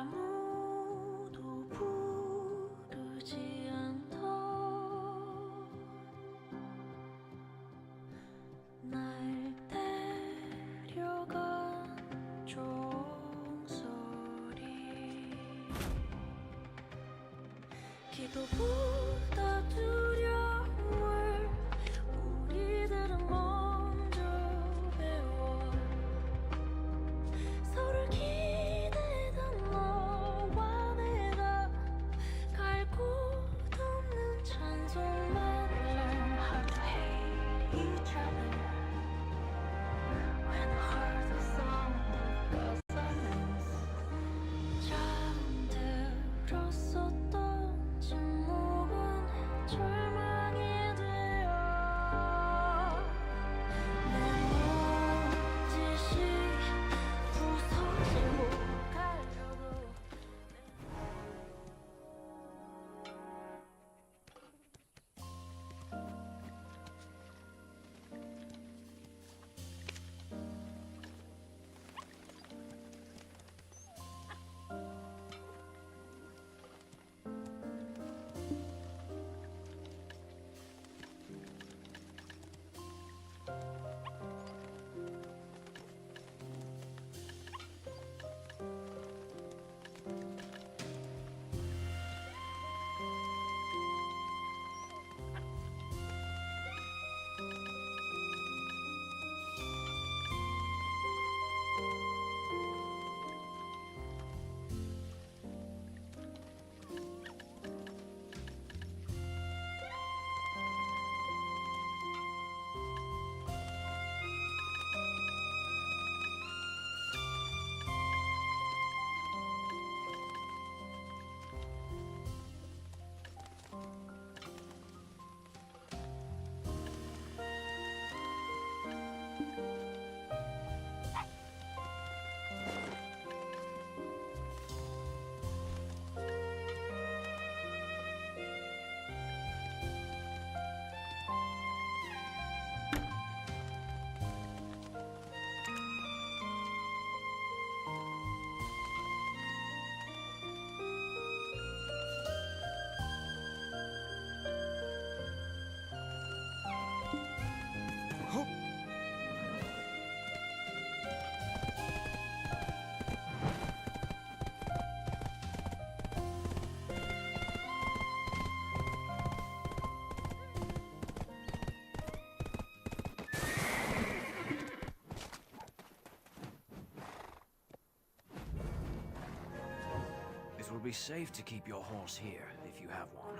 아무도 부르지 않던 날 데려간 종소리 기도보다 두려움을 우리들은 먼저 배워 서로를 기대던 너와 내가 갈 곳 없는 찬송만 Learn how to hate each other When I heard the song Cause I miss 잠들었었던 침묵은 절망이 되어 내 몸짓이 부서지고 가려도 It will be safe to keep your horse here, if you have one.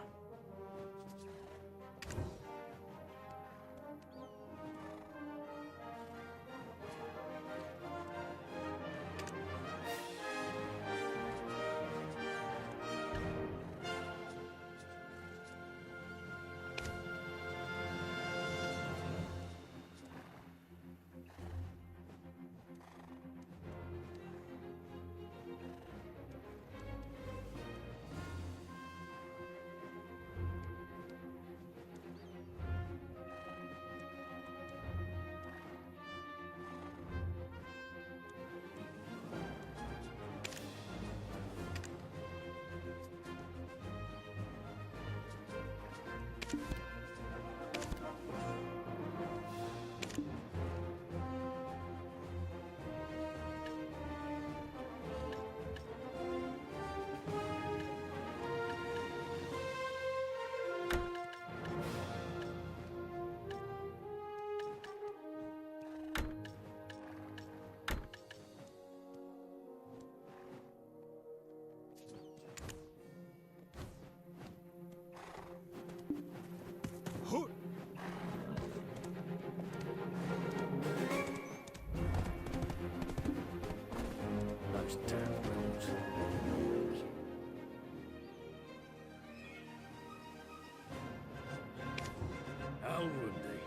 Rundy.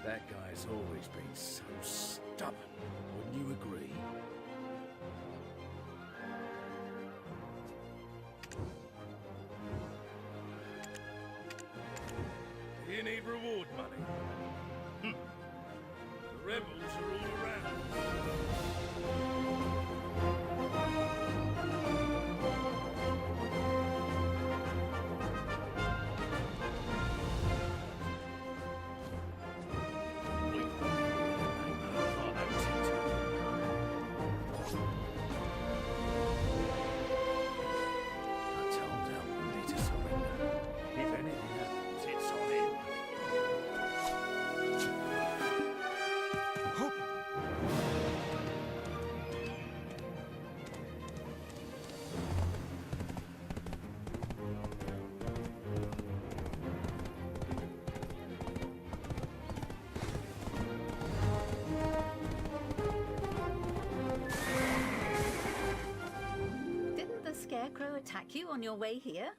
That guy's always been so stubborn, wouldn't you agree? Do you need reward money? The rebels are all around. Scarecrow attack you on your way here?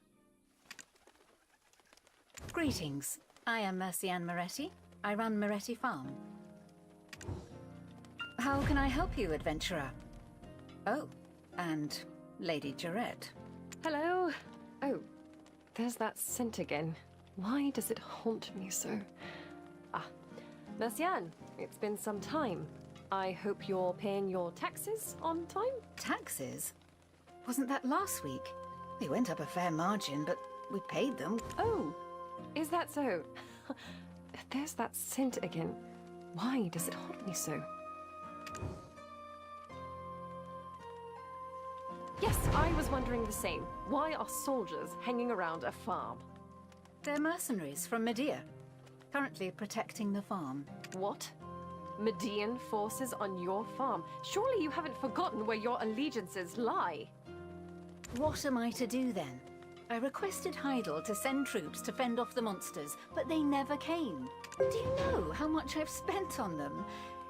Greetings. I am Mercianne Moretti. I run Moretti Farm. How can I help you, adventurer? Oh, and Lady Jarette. Hello. Oh, there's that scent again. Why does it haunt me so? Ah, Mercianne, it's been some time. I hope you're paying your taxes on time? Taxes? Wasn't that last week? They went up a fair margin, but we paid them. Oh, is that so? There's that scent again. Why does it haunt me so? Yes, I was wondering the same. Why are soldiers hanging around a farm? They're mercenaries from Medea, currently protecting the farm. What? Median forces on your farm? Surely you haven't forgotten where your allegiances lie. What am I to do then? I requested Heidel to send troops to fend off the monsters, but they never came. Do you know how much I've spent on them?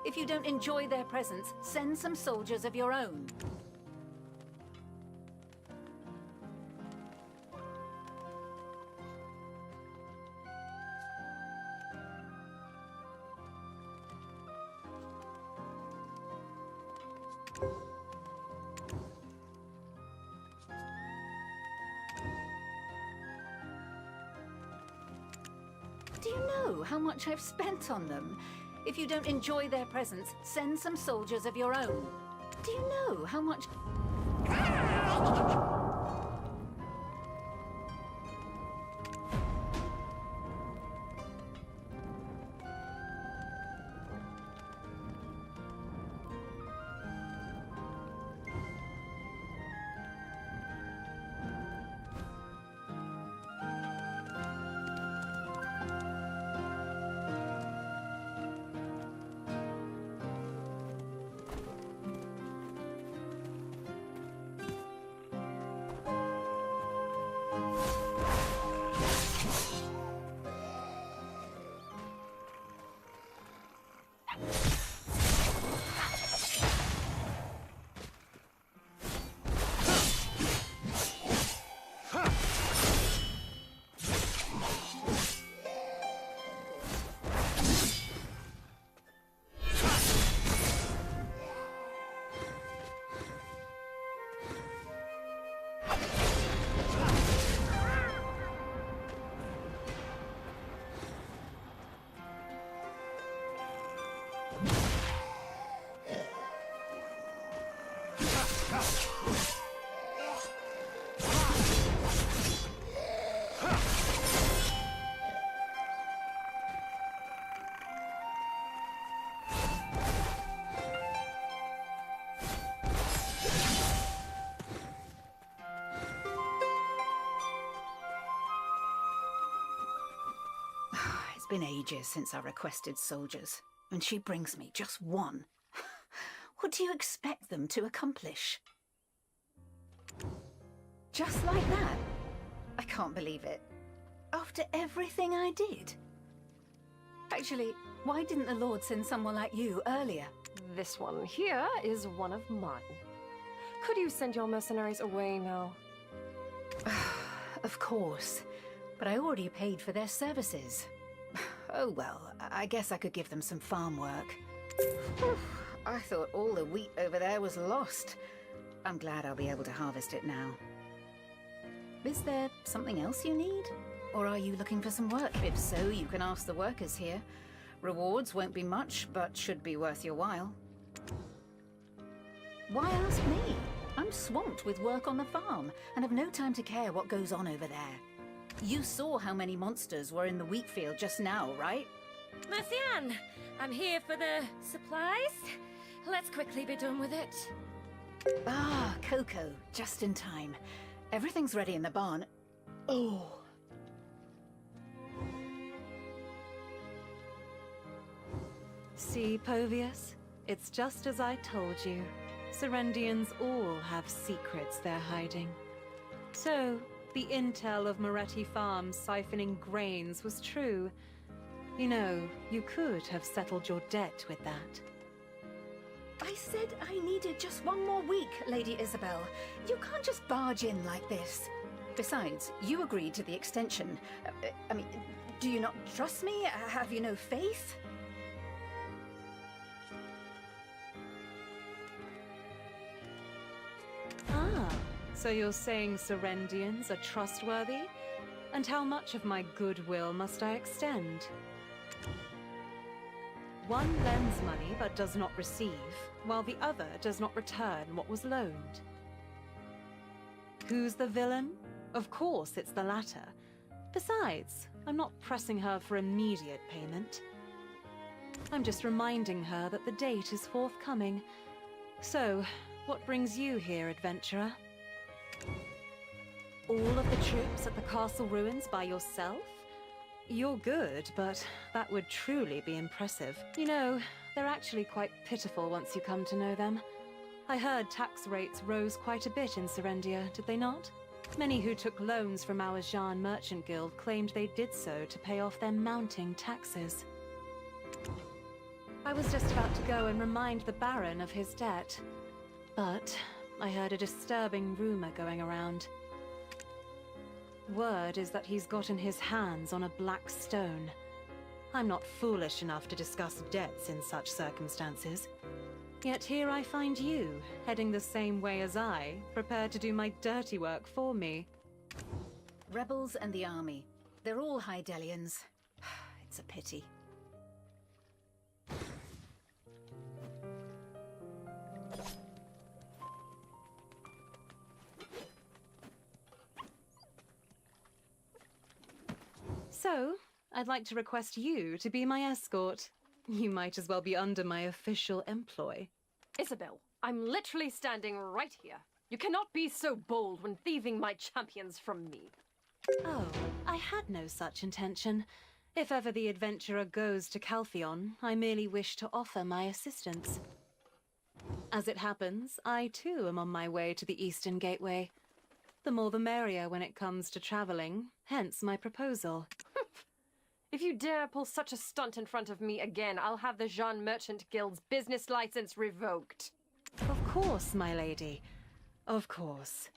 If you don't enjoy their presence, send some soldiers of your own. Do you know how much I've spent on them? If you don't enjoy their presence, send some soldiers of your own. Do you know how much... It's been ages since I requested soldiers, and she brings me just one. What do you expect them to accomplish? Just like that? I can't believe it. After everything I did. Actually, why didn't the Lord send someone like you earlier? This one here is one of mine. Could you send your mercenaries away now? Of course, but I already paid for their services. Oh well, I guess I could give them some farm work. Whew, I thought all the wheat over there was lost. I'm glad I'll be able to harvest it now. Is there something else you need? Or are you looking for some work? If so, you can ask the workers here. Rewards won't be much, but should be worth your while. Why ask me? I'm swamped with work on the farm, and have no time to care what goes on over there. You saw how many monsters were in the wheat field just now, right? Marcian, I'm here for the supplies. Let's quickly be done with it. Ah, Coco, just in time. Everything's ready in the barn. Oh. See, Povius? It's just as I told you. Serendians all have secrets they're hiding. So, the intel of Moretti Farms siphoning grains was true. You know, you could have settled your debt with that. I said I needed just one more week, Lady Isabel. You can't just barge in like this. Besides, you agreed to the extension. I mean, do you not trust me? Have you no faith? Ah, so you're saying Serendians are trustworthy? And how much of my goodwill must I extend? One lends money but does not receive, while the other does not return what was loaned. Who's the villain? Of course it's the latter. Besides, I'm not pressing her for immediate payment. I'm just reminding her that the date is forthcoming. So, what brings you here, adventurer? All of the troops at the castle ruins by yourself? You're good, but that would truly be impressive. You know, they're actually quite pitiful once you come to know them. I heard tax rates rose quite a bit in Serendia, did they not? Many who took loans from our Jean Merchant Guild claimed they did so to pay off their mounting taxes. I was just about to go and remind the Baron of his debt. But I heard a disturbing rumor going around. Word is that he's gotten his hands on a black stone. I'm not foolish enough to discuss debts in such circumstances. Yet here I find you, heading the same way as I, prepared to do my dirty work for me. Rebels and the army. They're all Hydelians. It's a pity. So, I'd like to request you to be my escort. You might as well be under my official employ. Isabel, I'm literally standing right here. You cannot be so bold when thieving my champions from me. Oh, I had no such intention. If ever the adventurer goes to Caltheon, I merely wish to offer my assistance. As it happens, I too am on my way to the Eastern Gateway. The more the merrier when it comes to traveling, hence my proposal. If you dare pull such a stunt in front of me again, I'll have the Jean Merchant Guild's business license revoked. Of course, my lady. Of course.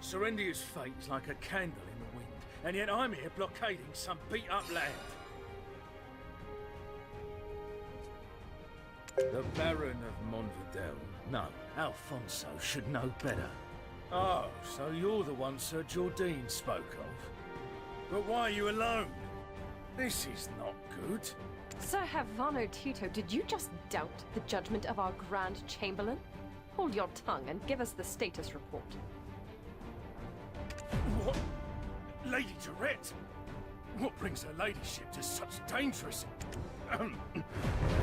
Serendia's fate is like a candle in the wind, and yet I'm here blockading some beat-up land. The Baron of Montvidel. No, Alfonso should know better. Oh, so you're the one Sir Jordine spoke of. But why are you alone? This is not good. Sir Havano Tito, did you just doubt the judgment of our Grand Chamberlain? Hold your tongue and give us the status report. What? Lady Tourette? What brings her ladyship to such dangerous... As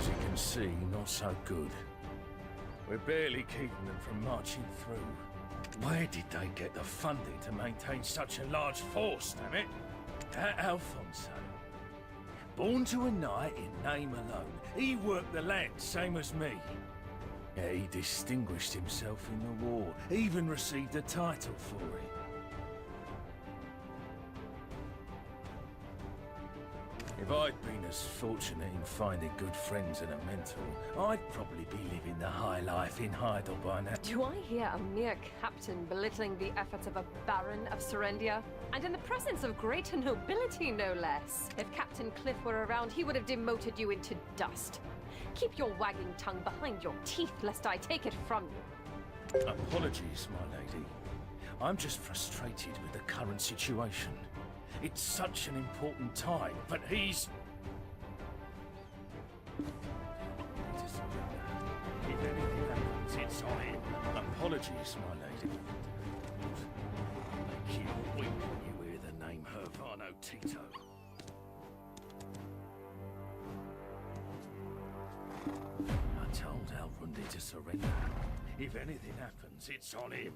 you can see, not so good. We're barely keeping them from marching through. Where did they get the funding to maintain such a large force, damn it? That Alfonso. Born to a knight in name alone, he worked the land same as me. Yeah, he distinguished himself in the war, even received a title for it. If I'd been as fortunate in finding good friends and a mentor, I'd probably be living the high life in Heidel by now. Do I hear a mere captain belittling the efforts of a Baron of Serendia? And in the presence of greater nobility, no less. If Captain Cliff were around, he would have demoted you into dust. Keep your wagging tongue behind your teeth, lest I take it from you. Apologies, my lady. I'm just frustrated with the current situation. It's such an important time, but he's... If anything happens, it's on him. Apologies, my lady. Make you weep when you hear the name Havano Tito. I told Alrundi to surrender. If anything happens, it's on him.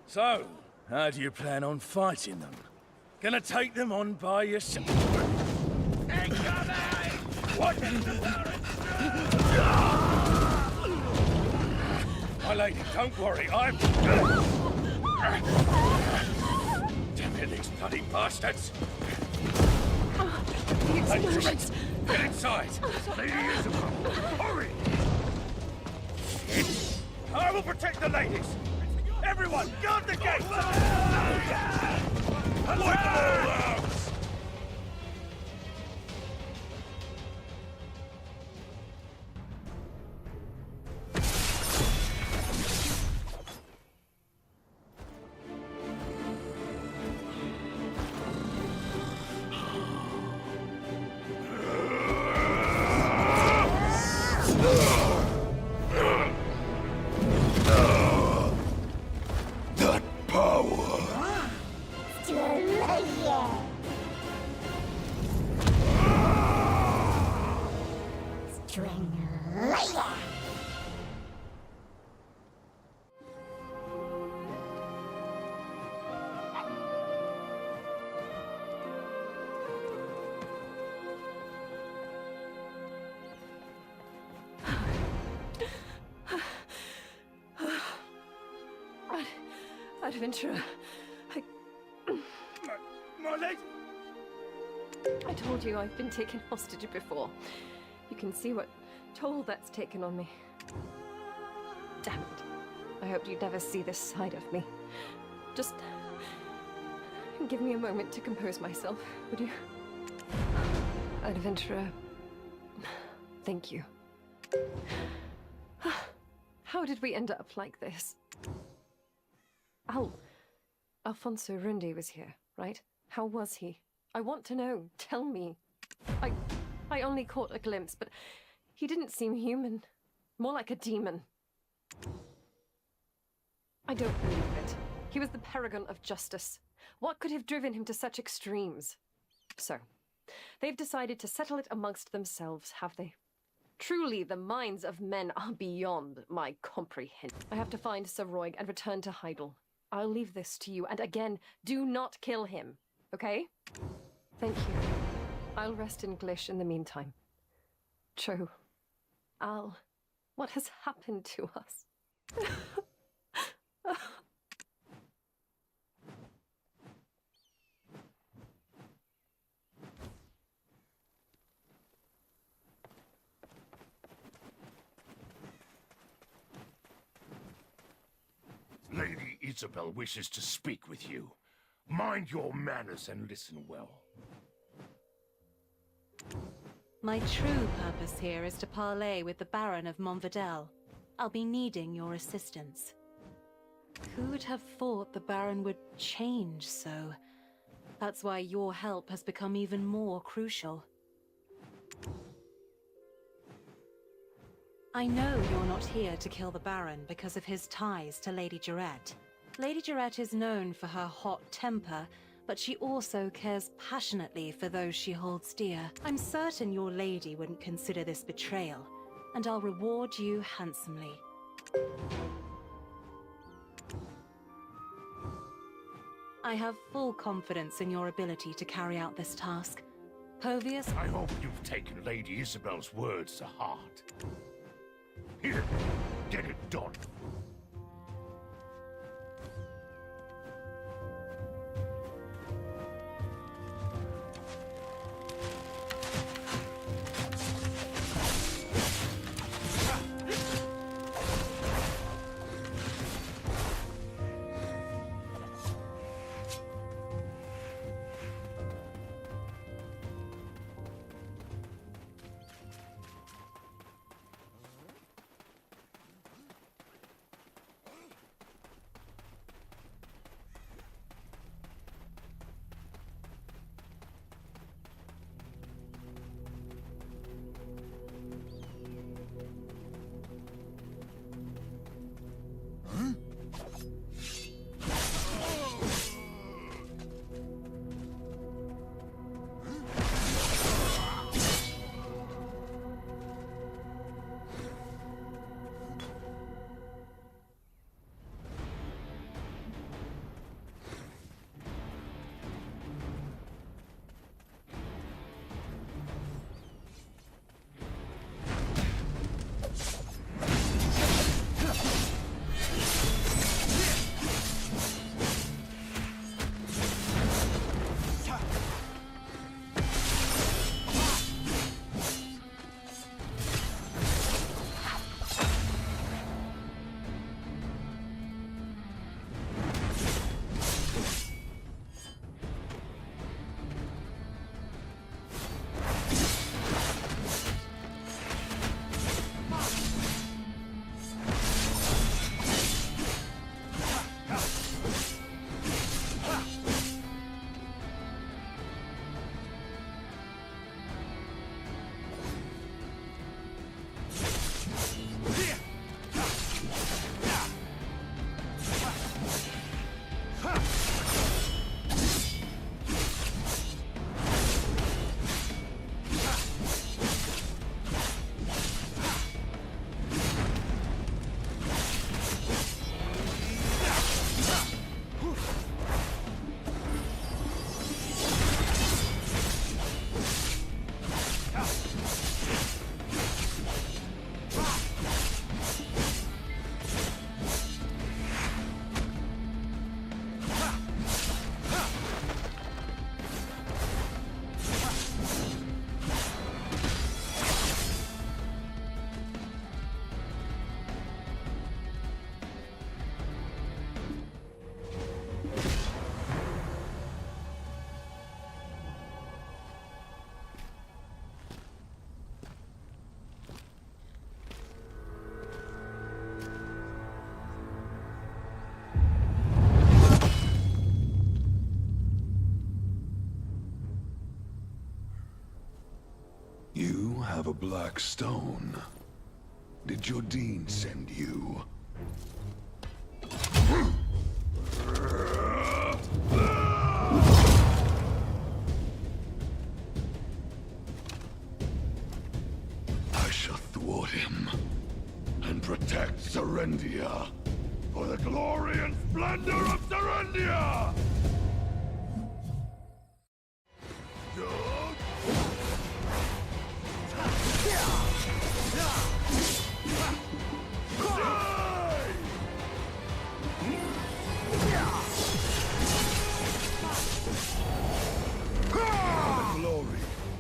So, how do you plan on fighting them? Gonna take them on by yourself? What? My lady, don't worry, I'm... Damn it, these bloody bastards! The explosions! Get inside! Lady Isabel, hurry! I will protect the ladies! Everyone, guard the gates! Wipe them all out! Adventurer, My lady! I told you I've been taken hostage before. You can see what toll that's taken on me. Damn it. I hoped you'd never see this side of me. Just give me a moment to compose myself, would you? Adventurer, thank you. How did we end up like this? Alfonso Rundi was here, right? How was he? I want to know. Tell me. I only caught a glimpse, but he didn't seem human. More like a demon. I don't believe it. He was the paragon of justice. What could have driven him to such extremes? So, they've decided to settle it amongst themselves, have they? Truly, the minds of men are beyond my comprehension. I have to find Sir Roig and return to Heidel. I'll leave this to you, and again, do not kill him, okay? Thank you. I'll rest in Glish in the meantime. Cho, Al, what has happened to us? Isabel wishes to speak with you. Mind your manners and listen well. My true purpose here is to parley with the Baron of Montvidel. I'll be needing your assistance. Who would have thought the Baron would change so? That's why your help has become even more crucial. I know you're not here to kill the Baron because of his ties to Lady Jarette. Lady Jarette is known for her hot temper, but she also cares passionately for those she holds dear. I'm certain your lady wouldn't consider this betrayal, and I'll reward you handsomely. I have full confidence in your ability to carry out this task. Povius, I hope you've taken Lady Isabel's words to heart. Here, get it done. You have a black stone. Did your dean send you? I shall thwart him and protect Serendia for the glory and splendor of Serendia!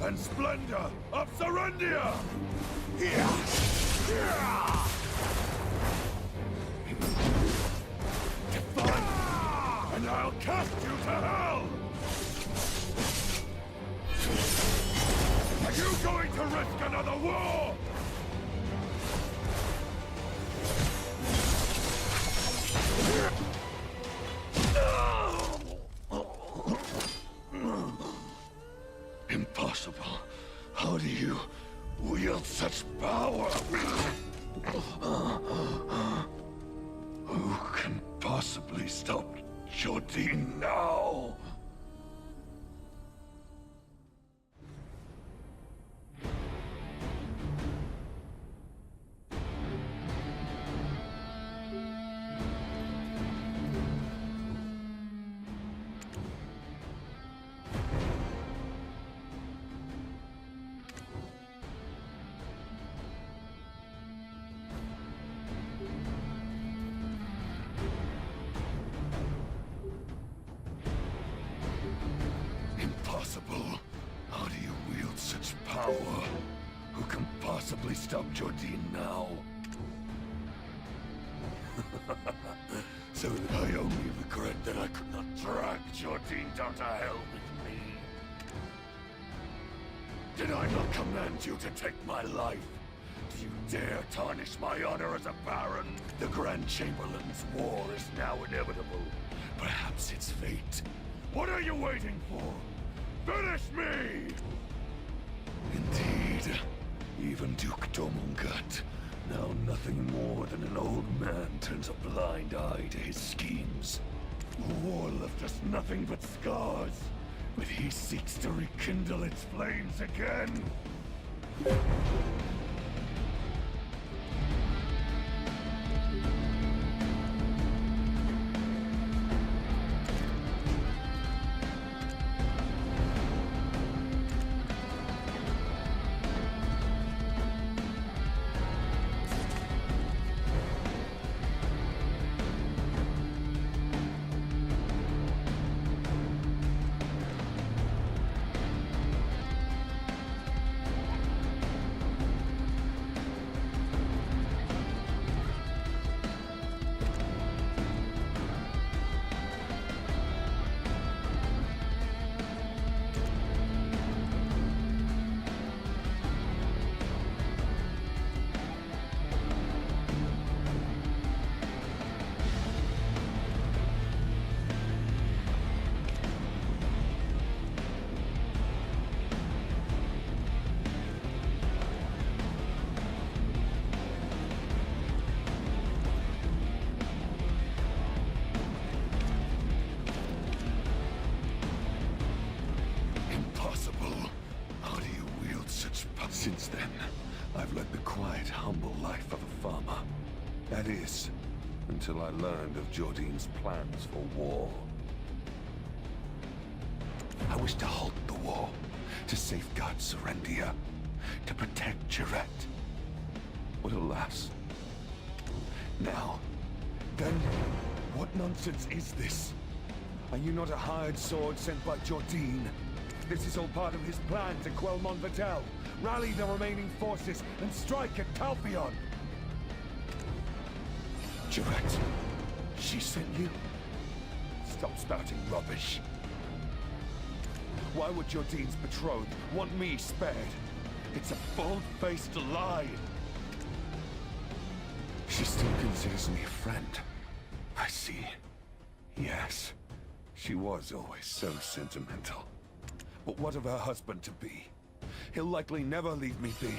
And splendor of Serendia! Define possibly stop Jordine now? Impossible. How do you wield such power? Who can possibly stop Jordine now? So I only regret that I could not drag Jordine down to hell with me. Did I not command you to take my life? Do you dare tarnish my honor as a Baron? The Grand Chamberlain's war is now inevitable. Perhaps it's fate. What are you waiting for? Finish me! Indeed. Even Duke Domungut, now nothing more than an old man, turns a blind eye to his schemes. The war left us nothing but scars, but he seeks to rekindle its flames again. Since then, I've led the quiet, humble life of a farmer. That is, until I learned of Jordine's plans for war. I wish to halt the war, to safeguard Serendia, to protect Jarrett. But alas. Now, then, what nonsense is this? Are you not a hired sword sent by Jordine? This is all part of his plan to quell Monvidel, rally the remaining forces, and strike at Talpion. Jarrett, she sent you? Stop spouting rubbish. Why would Jordine's betrothed want me spared? It's a bold-faced lie. She still considers me a friend. I see. Yes, she was always so sentimental. But what of her husband-to-be? He'll likely never leave me be.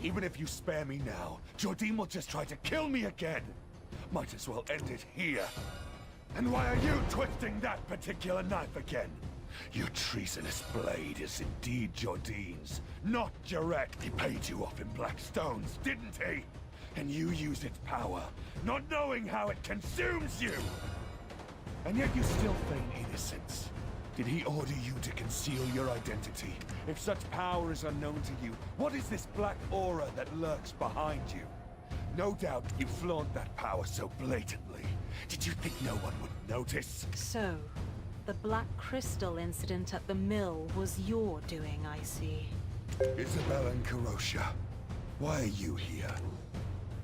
Even if you spare me now, Jordine will just try to kill me again. Might as well end it here. And why are you twisting that particular knife again? Your treasonous blade is indeed Jordine's, not Jarrett. He paid you off in black stones, didn't he? And you use its power, not knowing how it consumes you! And yet you still feign innocence. Did he order you to conceal your identity? If such power is unknown to you, what is this black aura that lurks behind you? No doubt you flaunt that power so blatantly. Did you think no one would notice? So, the Black Crystal incident at the mill was your doing, I see. Isabel and Karosha, why are you here?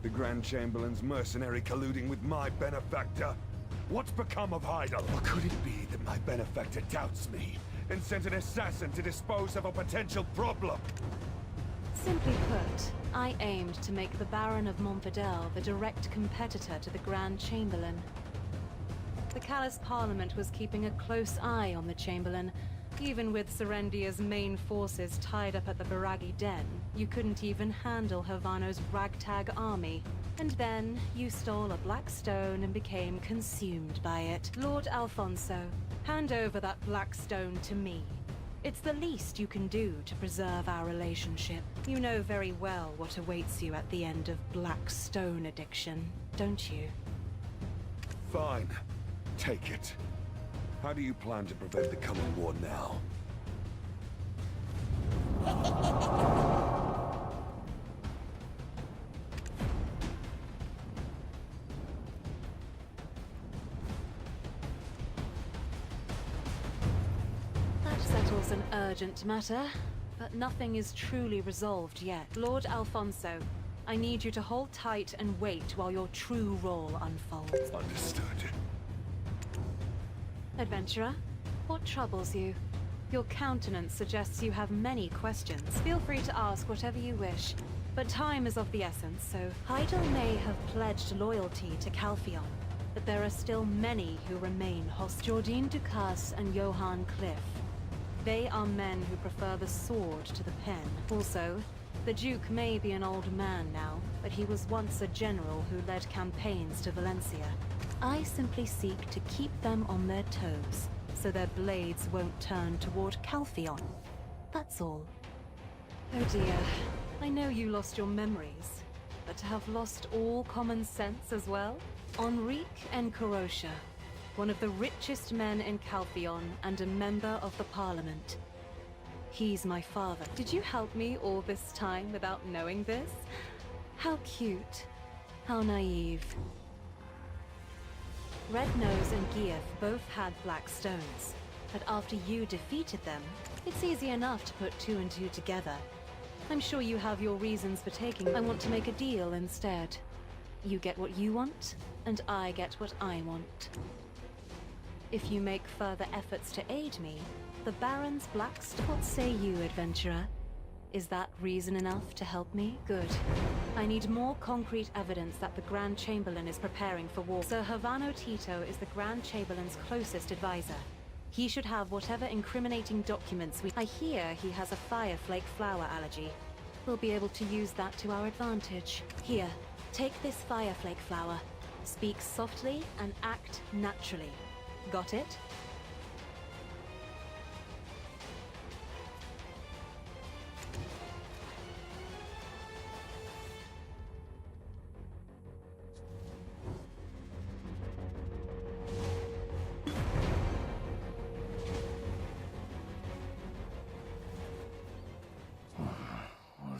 The Grand Chamberlain's mercenary colluding with my benefactor? What's become of Heidel? Or could it be that my benefactor doubts me and sent an assassin to dispose of a potential problem? Simply put, I aimed to make the Baron of Monvidel the direct competitor to the Grand Chamberlain. The Callous Parliament was keeping a close eye on the Chamberlain, Even with Serendia's main forces tied up at the Baragi Den, you couldn't even handle Havano's ragtag army. And then you stole a black stone and became consumed by it. Lord Alfonso, hand over that black stone to me. It's the least you can do to preserve our relationship. You know very well what awaits you at the end of black stone addiction, don't you? Fine. Take it. How do you plan to prevent the coming war now? That settles an urgent matter, but nothing is truly resolved yet. Lord Alfonso, I need you to hold tight and wait while your true role unfolds. Understood. Adventurer, what troubles you? Your countenance suggests you have many questions. Feel free to ask whatever you wish, but time is of the essence, so Heidel may have pledged loyalty to Calpheon, but there are still many who remain hostile. Jordine Ducasse and Johann Cliff. They are men who prefer the sword to the pen. Also, the Duke may be an old man now, but he was once a general who led campaigns to Valencia. I simply seek to keep them on their toes, so their blades won't turn toward Calpheon. That's all. Oh dear, I know you lost your memories, but to have lost all common sense as well? Enrique Encarosha, one of the richest men in Calpheon and a member of the Parliament. He's my father. Did you help me all this time without knowing this? How cute. How naive. Red Nose and Gief both had black stones, but after you defeated them, it's easy enough to put two and two together. I'm sure you have your reasons for taking. I want to make a deal instead. You get what you want, and I get what I want. If you make further efforts to aid me, the Baron's black stone. What say you, adventurer? Is that reason enough to help me? Good. I need more concrete evidence that the Grand Chamberlain is preparing for war. Sir Havano Tito is the Grand Chamberlain's closest advisor. He should have whatever incriminating documents I hear he has a fireflake flower allergy. We'll be able to use that to our advantage. Here, take this fireflake flower. Speak softly and act naturally. Got it?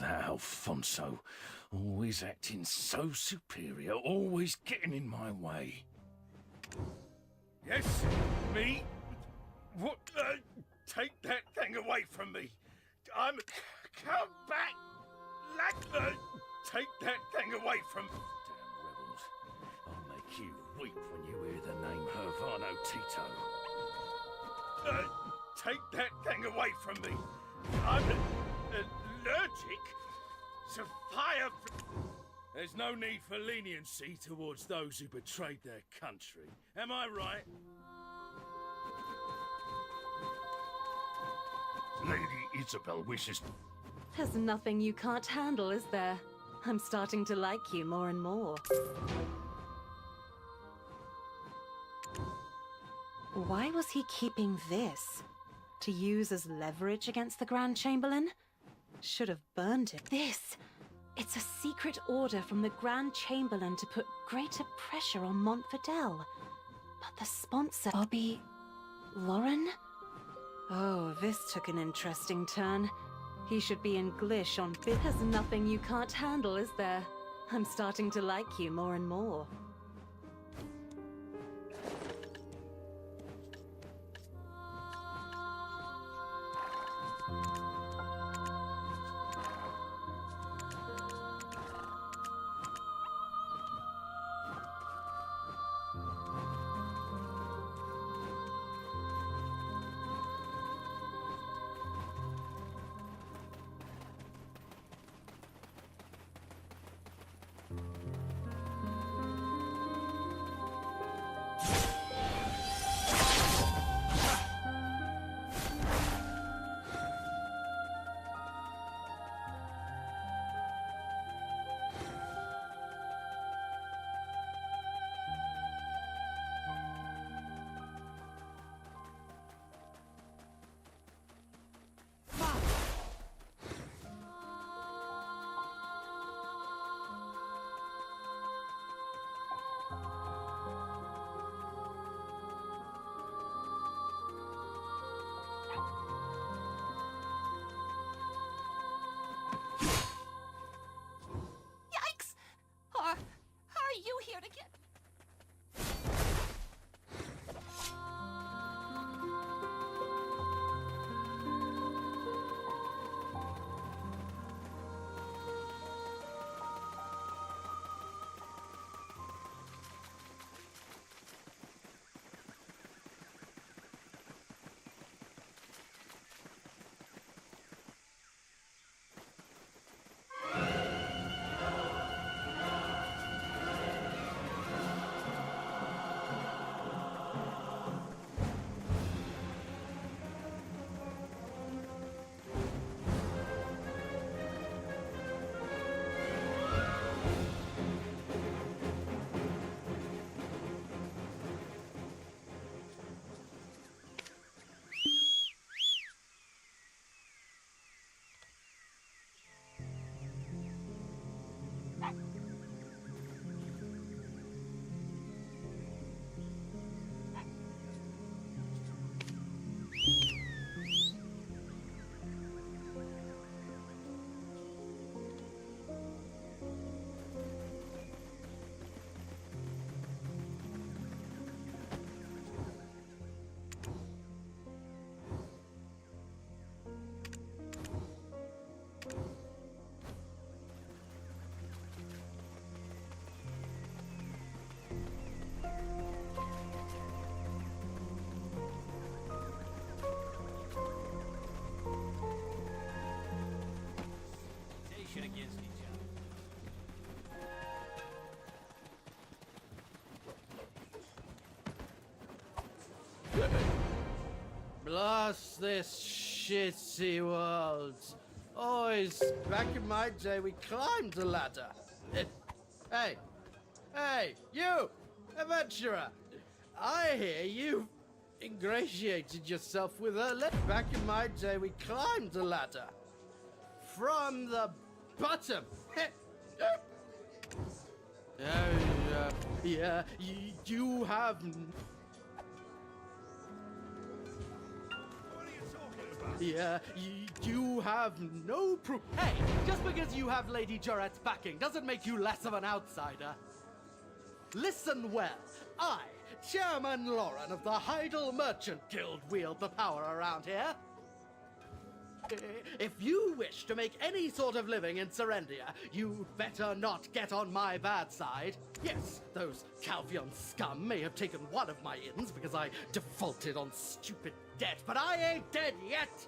Alfonso, always acting so superior, always getting in my way. Yes, me? What? Take that thing away from me. Come back! Take that thing away from... Damn rebels. I'll make you weep when you hear the name Havano Tito. Take that thing away from me. I'm allergic to fire. There's no need for leniency towards those who betrayed their country. Am I right? Lady Isabel wishes... There's nothing you can't handle, is there? I'm starting to like you more and more. Why was he keeping this? To use as leverage against the Grand Chamberlain? Should have burned it. This! It's a secret order from the Grand Chamberlain to put greater pressure on Montfidel. But the sponsor... Bobby... Lauren? Oh, this took an interesting turn. He should be in Glish on bit. There's nothing you can't handle, is there? I'm starting to like you more and more. Blast this shitty world. Always, back in my day, we climbed a ladder. Hey, you, adventurer. I hear you ingratiated yourself with her. Back in my day, we climbed a ladder. From the bottom. Yeah, you have... Yeah, you have no proof. Hey, just because you have Lady Jorette's backing doesn't make you less of an outsider. Listen well. I, Chairman Lauren of the Heidel Merchant Guild, wield the power around here. If you wish to make any sort of living in Serendia, you'd better not get on my bad side. Yes, those Calvion scum may have taken one of my inns because I defaulted on stupid debt, but I ain't dead yet!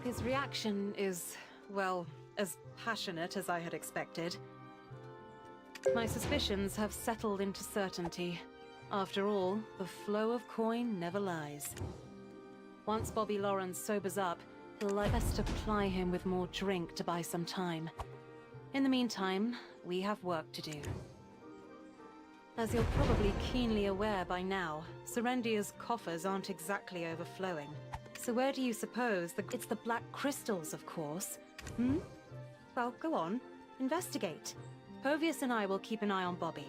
His reaction is, well, as passionate as I had expected. My suspicions have settled into certainty. After all, the flow of coin never lies. Once Bobby Lawrence sobers up, he'll like us to ply him with more drink to buy some time. In the meantime, we have work to do. As you're probably keenly aware by now, Serendia's coffers aren't exactly overflowing. So where do you suppose it's the black crystals, of course? Well, go on. Investigate. Povius and I will keep an eye on Bobby.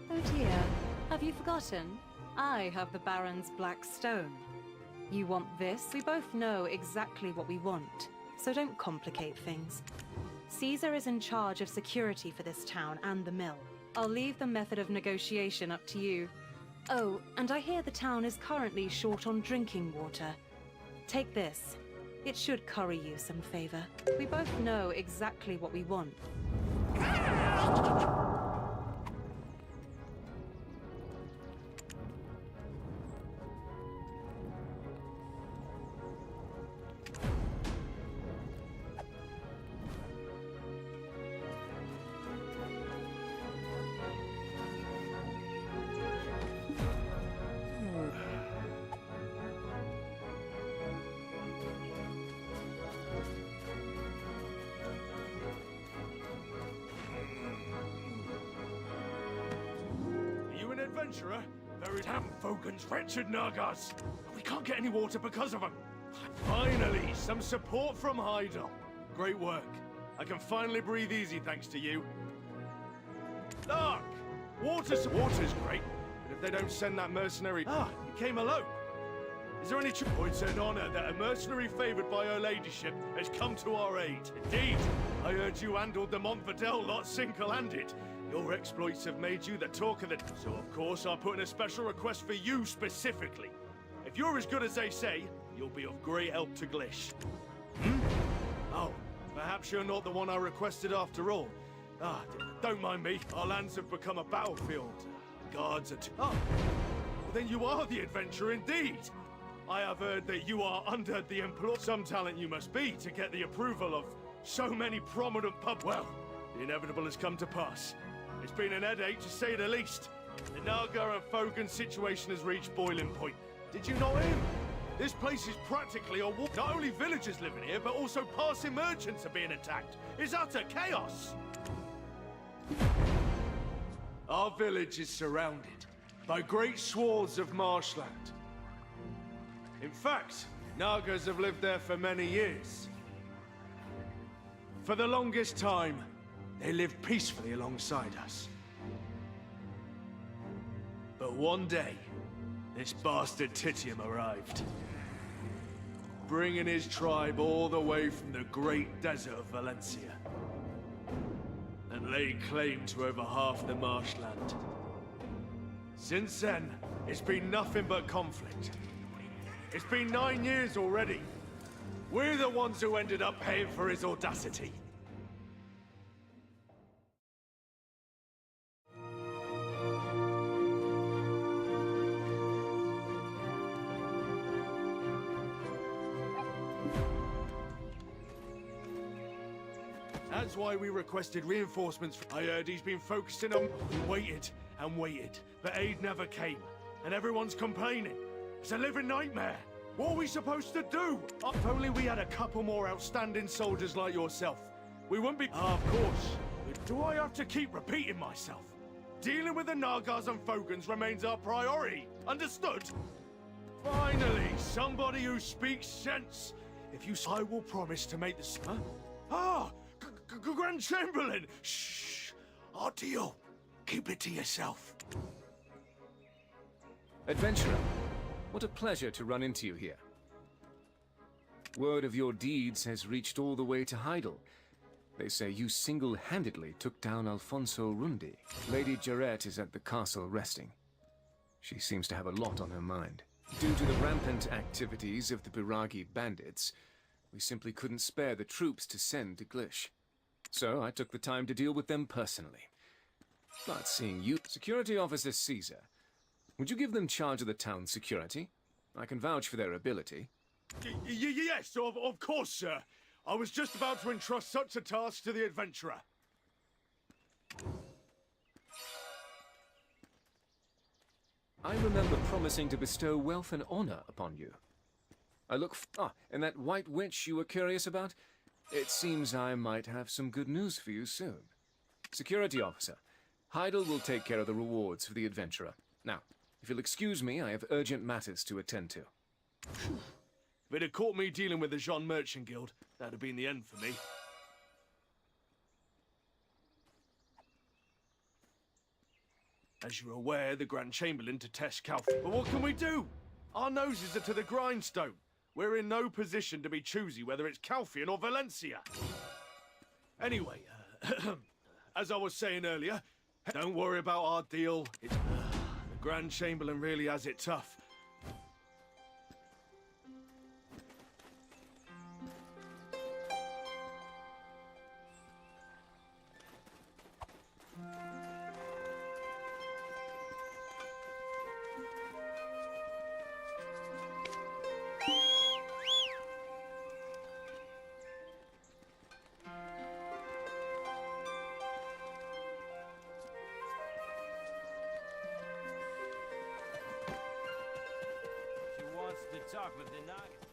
Oh dear. Have you forgotten? I have the Baron's black stone. You want this? We both know exactly what we want, so don't complicate things. Caesar is in charge of security for this town and the mill. I'll leave the method of negotiation up to you. Oh, and I hear the town is currently short on drinking water. Take this. It should curry you some favor. We both know exactly what we want. Adventurer? Very damn Fogan's wretched Nagas. We can't get any water because of them. Finally, some support from Heidel. Great work. I can finally breathe easy thanks to you. Look! Water's great, but if they don't send that mercenary... he came alone. Is there any It's an honor that a mercenary favored by her ladyship has come to our aid. Indeed, I heard you handled the Montfidel lot single-handed. Your exploits have made you the talk of the... So, of course, I put in a special request for you specifically. If you're as good as they say, you'll be of great help to Glish. Oh, perhaps you're not the one I requested after all. Don't mind me. Our lands have become a battlefield. Guards are... well, then you are the adventurer indeed. I have heard that you are under the employ... Some talent you must be to get the approval of so many prominent pub... Well, the inevitable has come to pass. It's been an headache, to say the least. The Naga and Fogan situation has reached boiling point. Did you not hear? This place is practically a war. Not only villagers living here, but also passing merchants are being attacked. It's utter chaos. Our village is surrounded by great swaths of marshland. In fact, Nagas have lived there for many years. For the longest time, they lived peacefully alongside us. But one day, this bastard Titium arrived, bringing his tribe all the way from the great desert of Valencia, and laid claim to over half the marshland. Since then, it's been nothing but conflict. It's been 9 years already. We're the ones who ended up paying for his audacity. That's why we requested reinforcements. I heard he's been focusing on... We waited and waited, but aid never came. And everyone's complaining. It's a living nightmare. What are we supposed to do? If only we had a couple more outstanding soldiers like yourself. We wouldn't be... of course. Do I have to keep repeating myself? Dealing with the Nagas and Fogans remains our priority. Understood? Finally, somebody who speaks sense. If you... I will promise to make this... Huh? Ah! Grand Chamberlain! Shh! Our deal. Keep it to yourself. Adventurer, what a pleasure to run into you here. Word of your deeds has reached all the way to Heidel. They say you single-handedly took down Alfonso Rundi. Lady Jarrett is at the castle resting. She seems to have a lot on her mind. Due to the rampant activities of the Biragi bandits, we simply couldn't spare the troops to send to Glish. So I took the time to deal with them personally. But seeing you... Security Officer Caesar, would you give them charge of the town's security? I can vouch for their ability. Yes, of course, sir. I was just about to entrust such a task to the adventurer. I remember promising to bestow wealth and honor upon you. I look and that white witch you were curious about? It seems I might have some good news for you soon. Security Officer, Heidel will take care of the rewards for the adventurer. Now, if you'll excuse me, I have urgent matters to attend to. If it had caught me dealing with the Jean Merchant Guild, that'd have been the end for me. As you're aware, the Grand Chamberlain detests Calf. But what can we do? Our noses are to the grindstone. We're in no position to be choosy whether it's Calfian or Valencia. Anyway, as I was saying earlier, don't worry about our deal. The Grand Chamberlain really has it tough. To talk with the Nagas.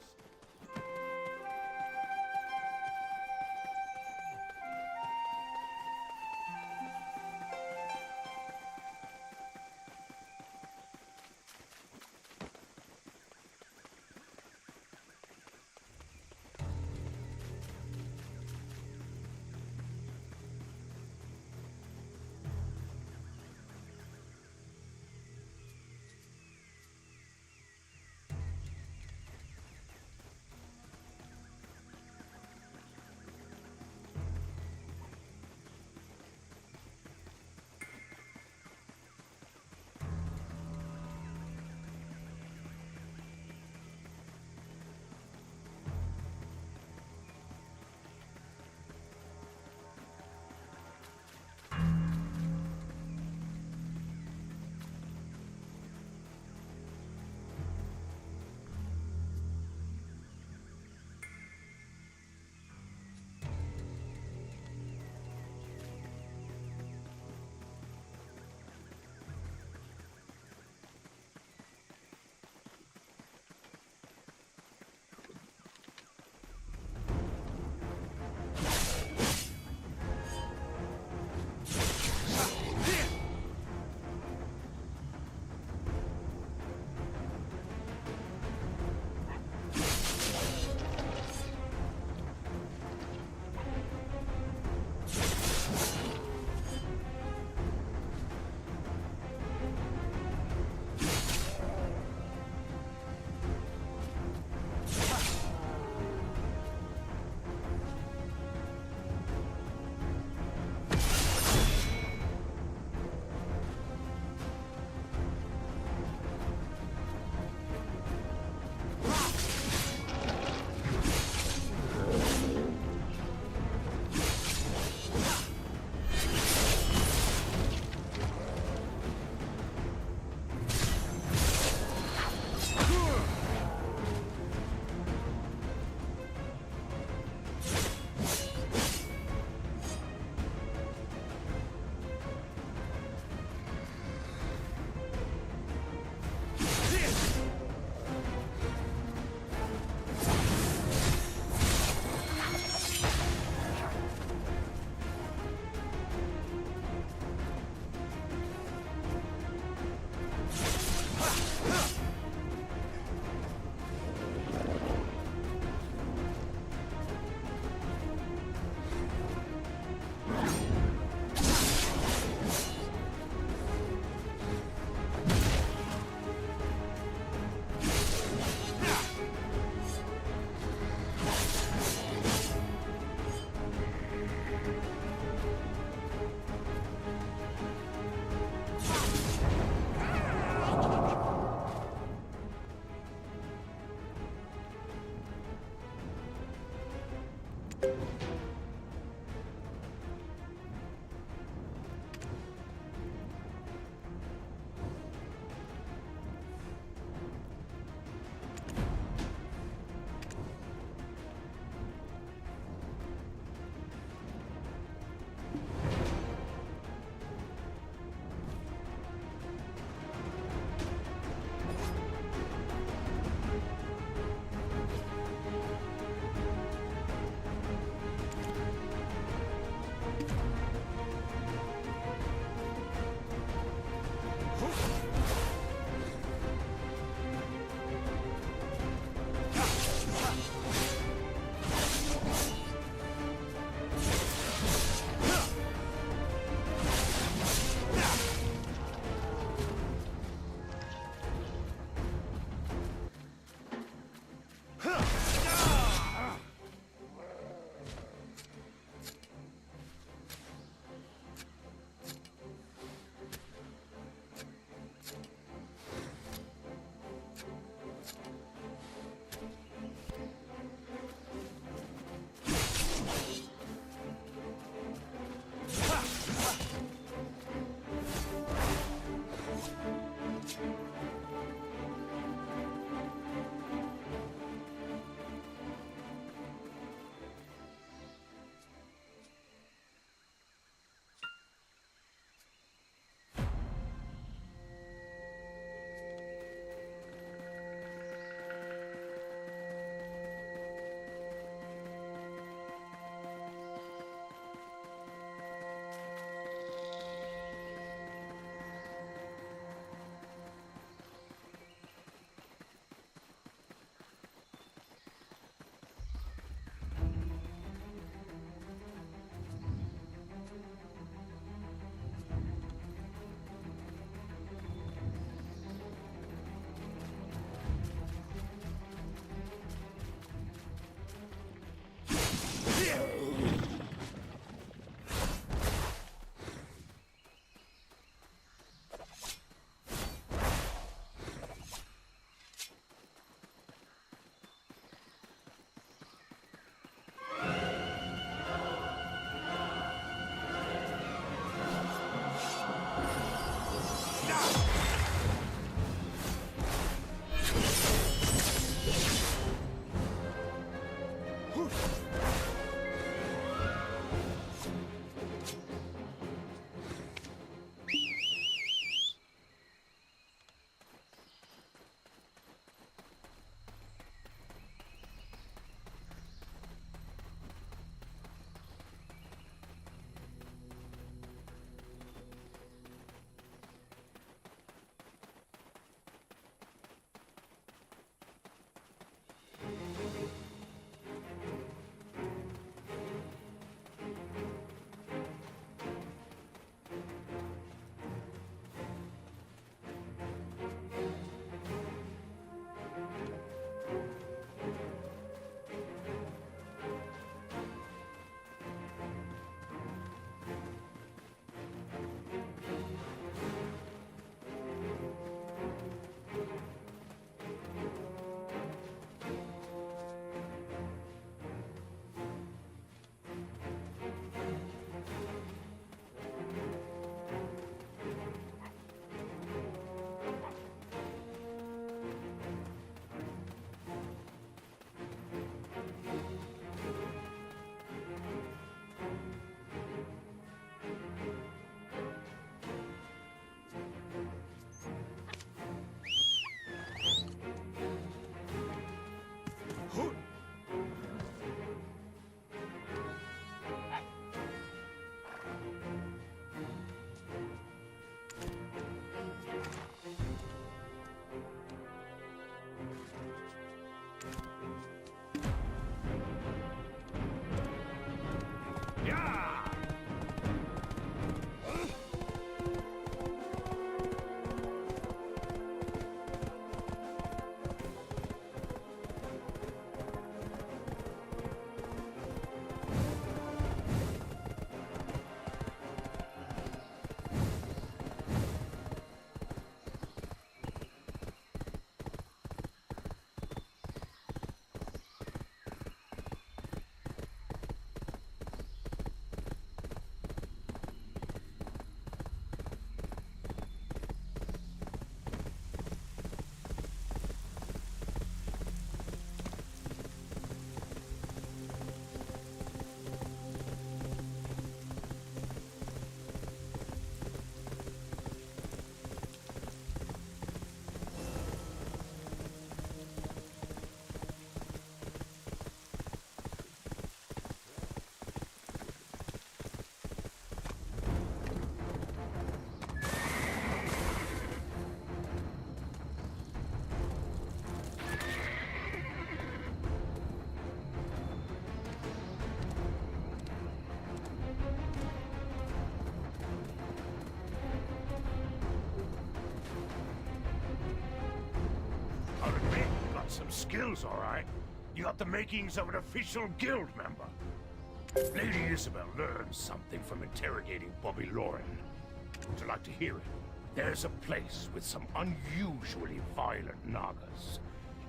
skills, all right. You got the makings of an official guild member. Lady Isabel learned something from interrogating Bobby Lauren. Would you like to hear it? There's a place with some unusually violent Nagas.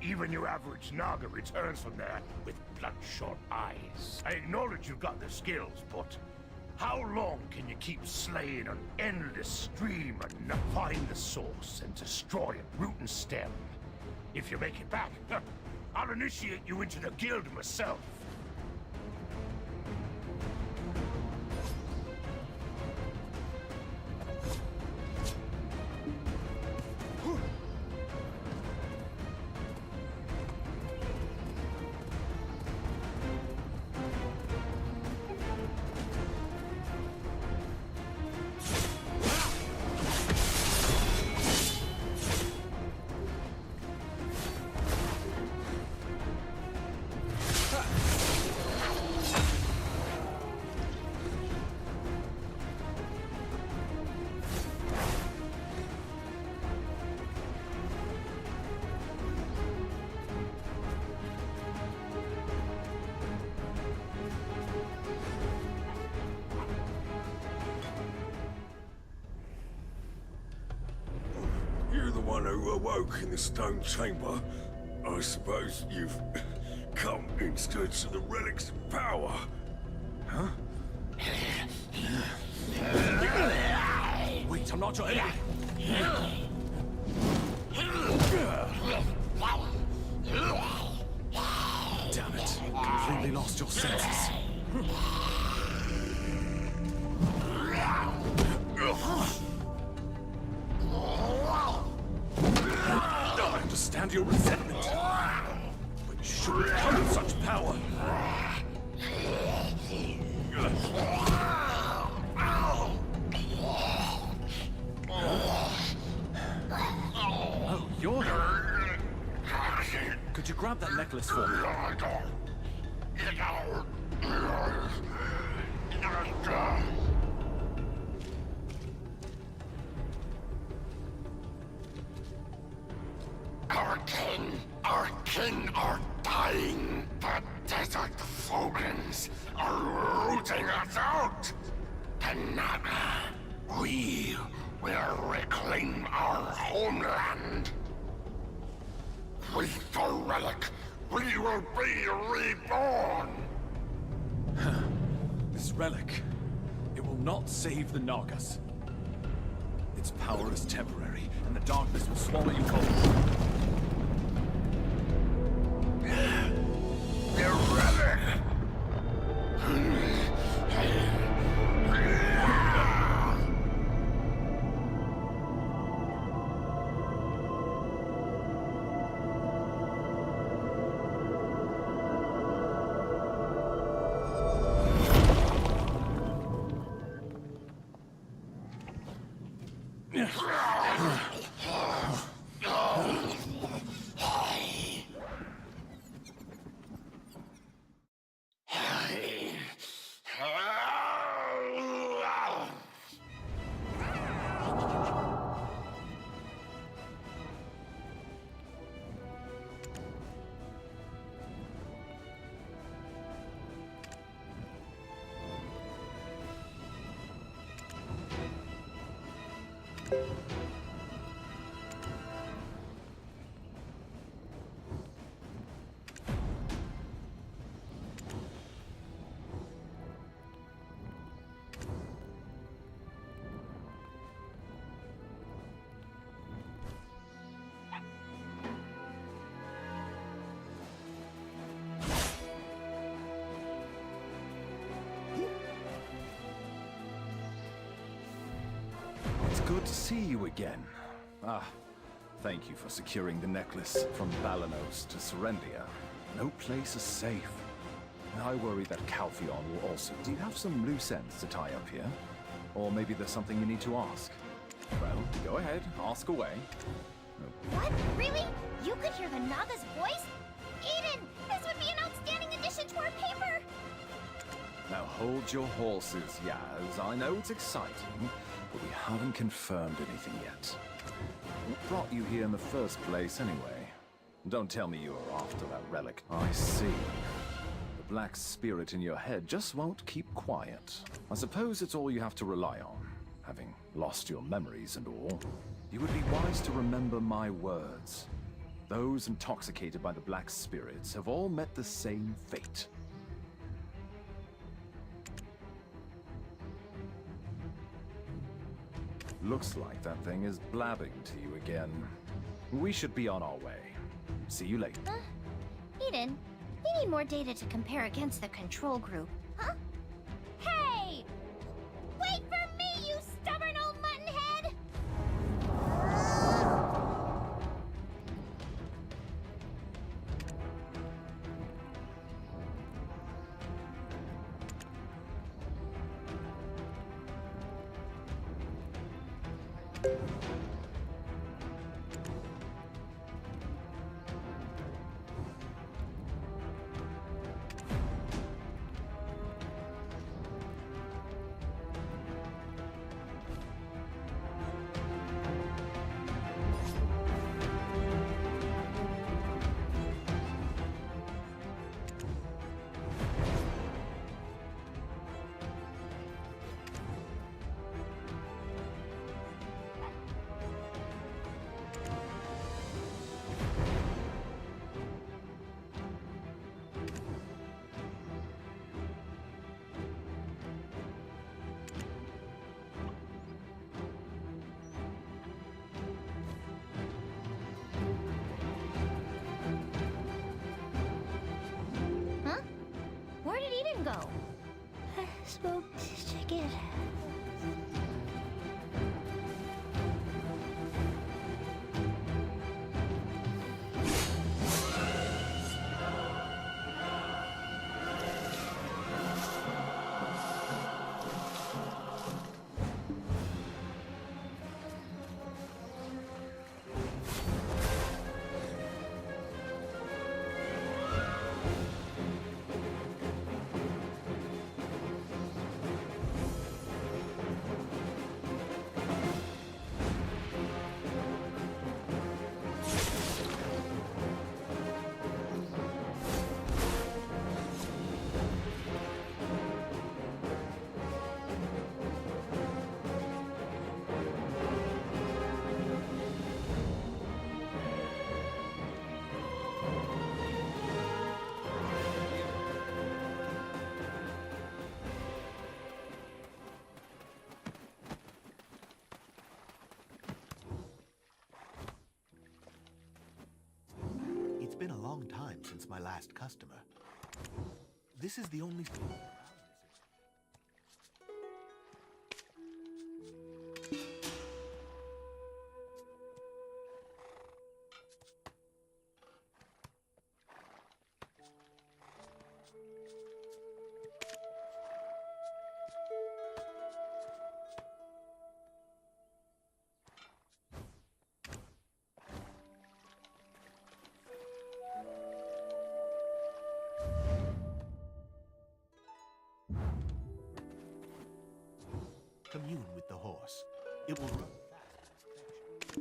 Even your average Naga returns from there with bloodshot eyes. I acknowledge you've got the skills, but how long can you keep slaying an endless stream and not find the source and destroy it, root and stem? If you make it back, I'll initiate you into the guild myself. You're the one who awoke in the stone chamber. I suppose you've come in search of the relics of power. Huh? Wait, I'm not your enemy. Damn it. Completely lost your senses. I understand your resentment, but you shouldn't come with such power. Oh, you're here. Could you grab that necklace for me? Our kin are dying. The desert Fogans are rooting us out. Kanaka, we will reclaim our homeland. With the relic, we will be reborn. This relic, it will not save the Nagas. Its power is temporary, and the darkness will swallow you whole. The relic! It's good to see you again. Thank you for securing the necklace from Balanos to Serendia. No place is safe. I worry that Calpheon will also. Do you have some loose ends to tie up here? Or maybe there's something you need to ask? Well, go ahead, ask away. What? Really? You could hear the Naga's voice? Eden, this would be an outstanding addition to our paper! Now hold your horses, Yaz. I know it's exciting, but we haven't confirmed anything yet. What brought you here in the first place, anyway? Don't tell me you are after that relic. I see. The black spirit in your head just won't keep quiet. I suppose it's all you have to rely on, having lost your memories and all. You would be wise to remember my words. Those intoxicated by the black spirits have all met the same fate. Looks like that thing is blabbing to you again. We should be on our way. See you later. Huh? Eden, we need more data to compare against the control group. Huh? Hey! Wait for me, you stubborn old muttonhead! Where did Eden go? I spoke to Chicken. It's been a long time since my last customer. This is the only... Commune with the horse. It will run fast.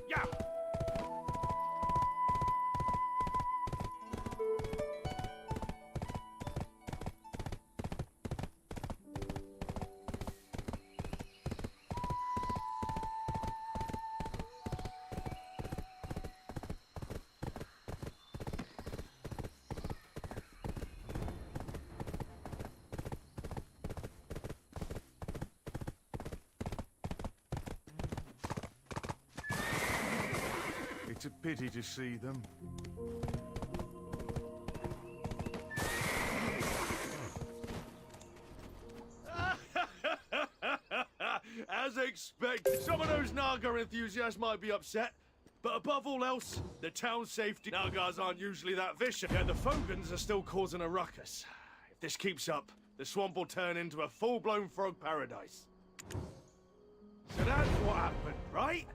Yeah! It's a pity to see them. As expected, some of those Naga enthusiasts might be upset, but above all else, the town's safety. Nagas aren't usually that vicious, yet the Fogans are still causing a ruckus. If this keeps up, the swamp will turn into a full-blown frog paradise. So that's what happened, right?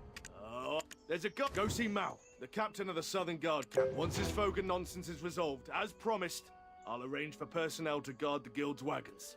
Oh, there's a go. Go see Mal, the captain of the Southern Guard camp. Once his Fogan nonsense is resolved, as promised, I'll arrange for personnel to guard the guild's wagons.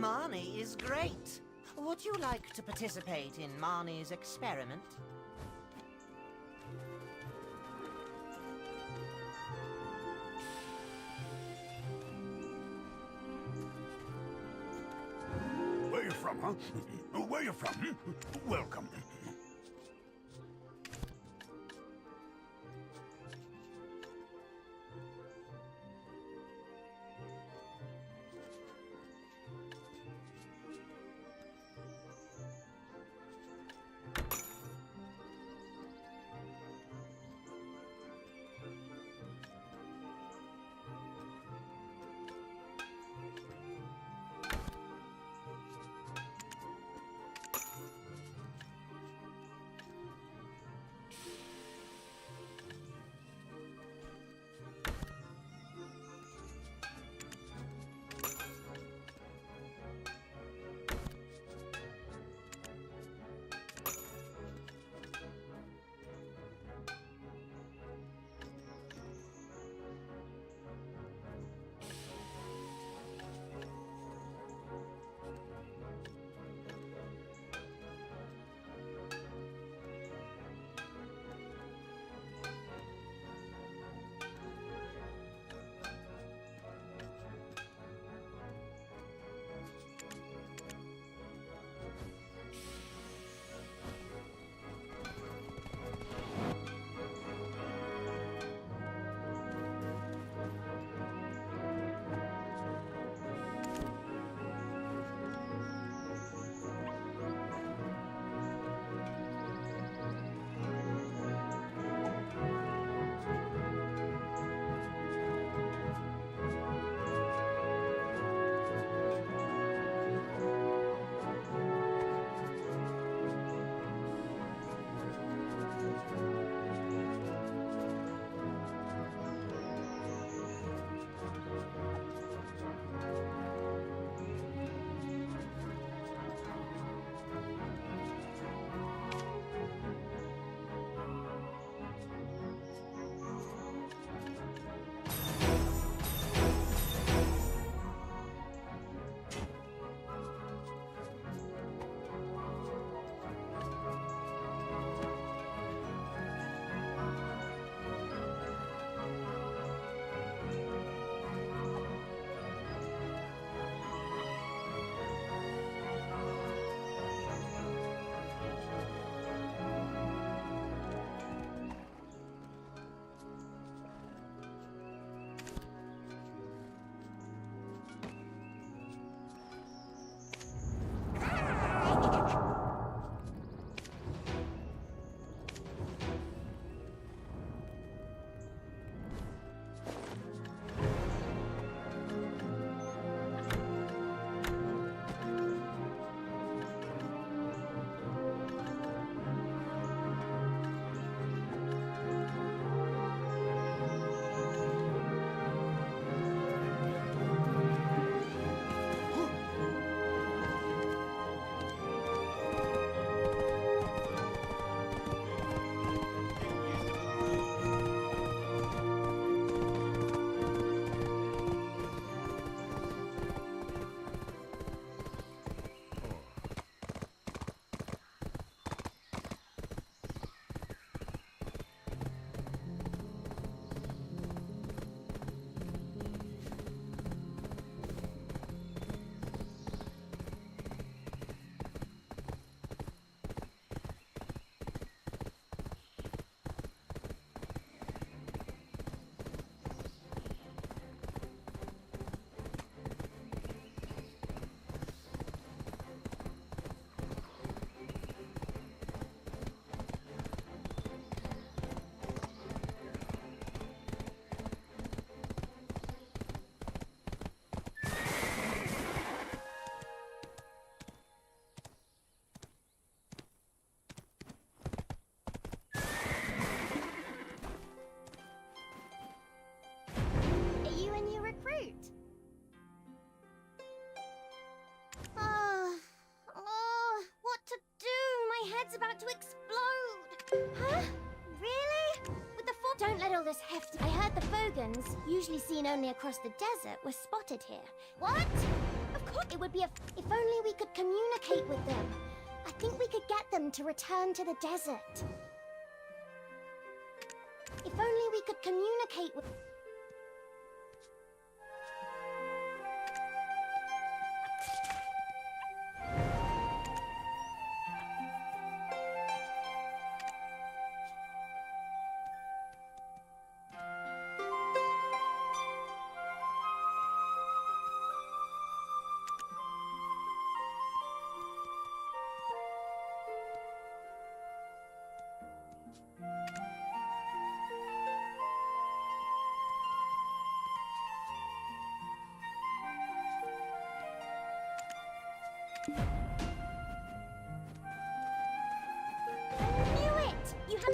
Marnie is great. Would you like to participate in Marnie's experiment? Where you from, huh? Where you from? Welcome. it's about to explode! Huh? Really? With the fort? Don't let all this heft... I heard the Fogans, usually seen only across the desert, were spotted here. What? Of course it would be if only we could communicate with them. I think we could get them to return to the desert. If only we could communicate with...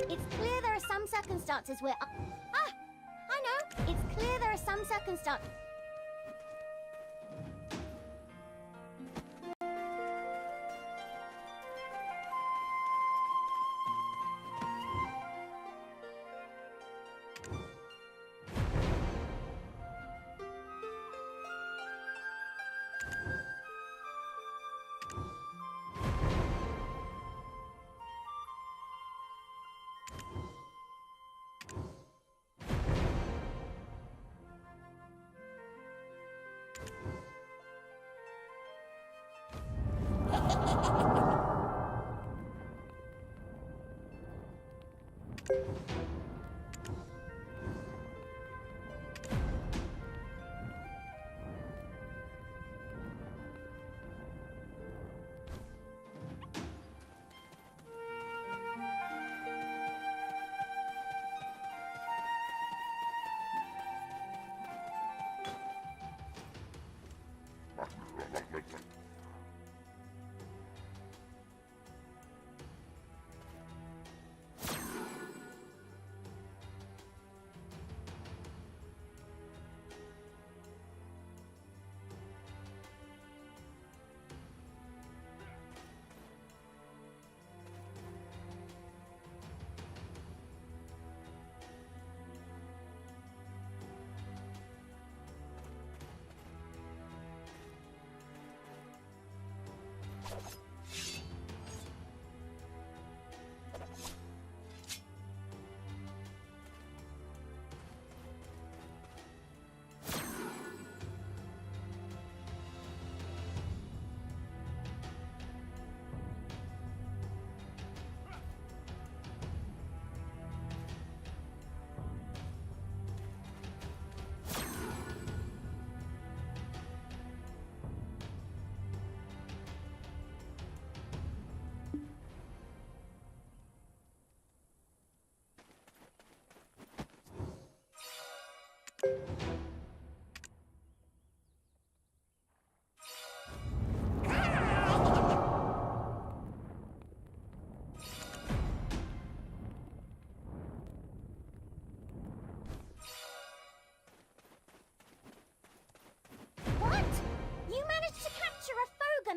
It's clear there are some circumstances where... Ah! I know! It's clear there are some circumstances...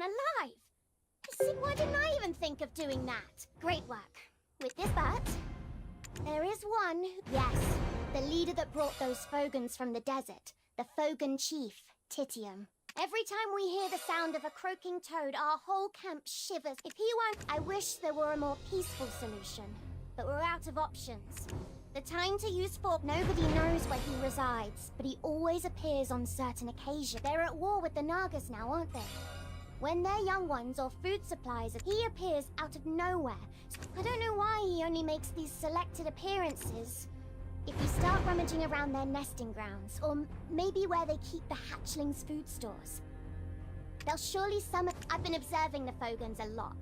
alive! Why didn't I even think of doing that? Great work. With this, but there is one. Yes, the leader that brought those Fogans from the desert. The Fogan chief, Titium. Every time we hear the sound of a croaking toad, our whole camp shivers. If he won't, I wish there were a more peaceful solution. But we're out of options. The time to use fork, nobody knows where he resides, but he always appears on certain occasions. They're at war with the Nagas now, aren't they? When they're young ones or food supplies, he appears out of nowhere. I don't know why he only makes these selected appearances. If you start rummaging around their nesting grounds, or maybe where they keep the hatchlings' food stores, they'll surely summon... I've been observing the Fogans a lot.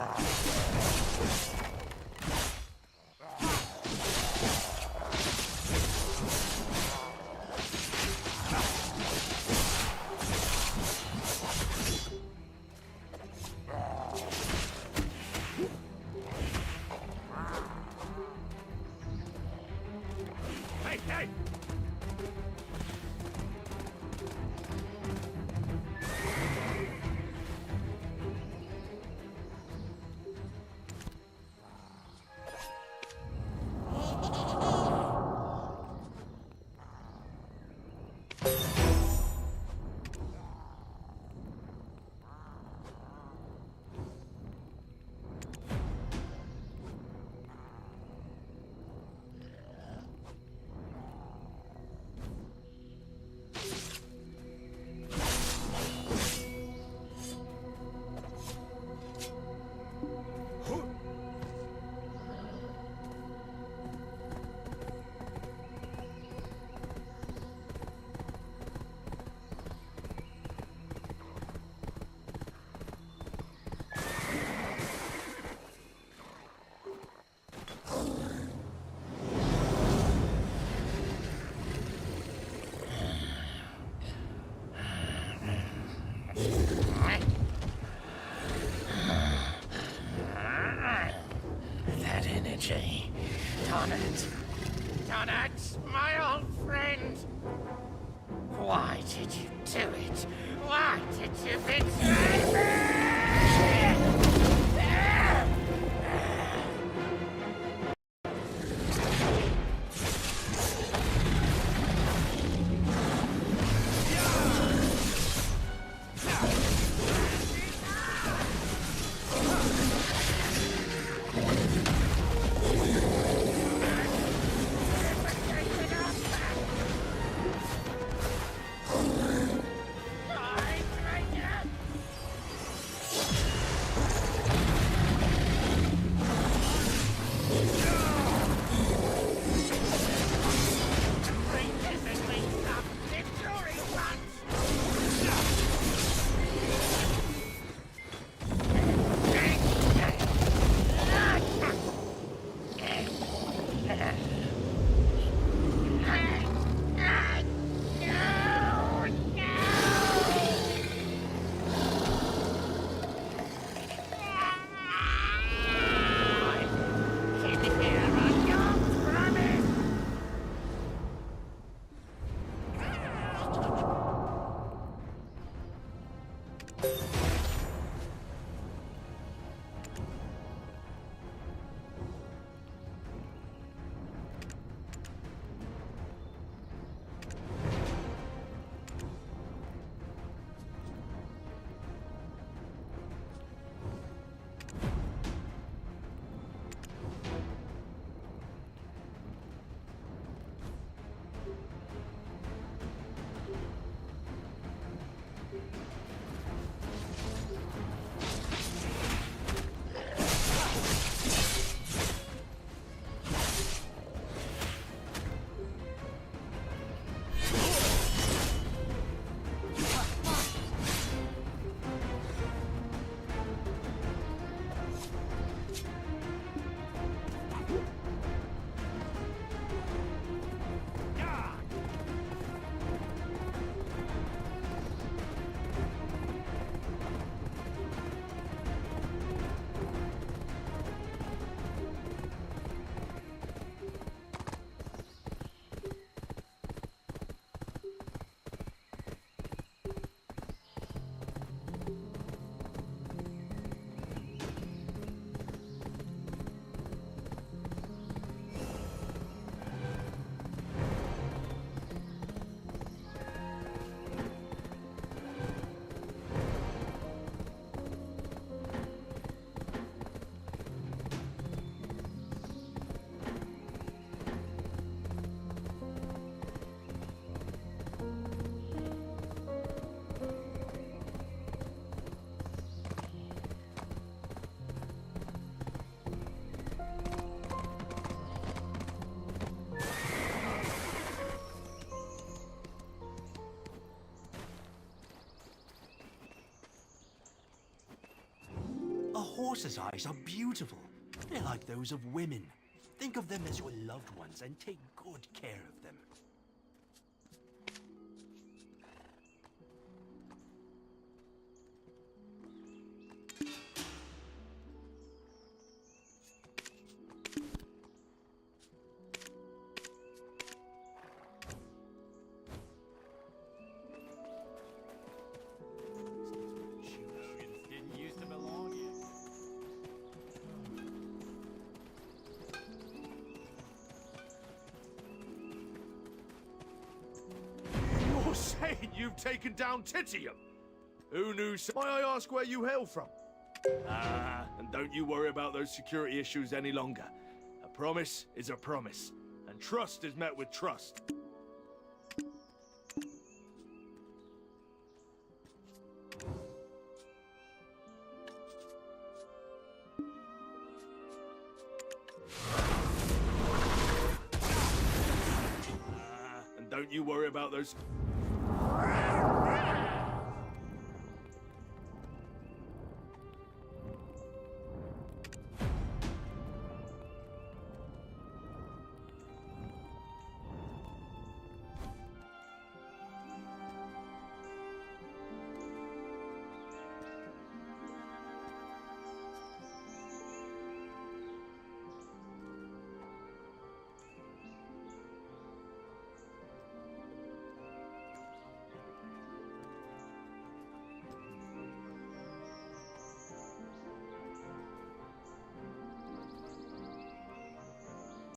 Hey, hey! That energy. Donut! Donut, my old friend! Why did you do it? Why did you betray me? horse's eyes are beautiful. They're like those of women. Think of them as your loved ones and take good care of them. You're saying you've taken down Titium? Who knew? May I ask where you hail from? And don't you worry about those security issues any longer. A promise is a promise, and trust is met with trust. And don't you worry about those...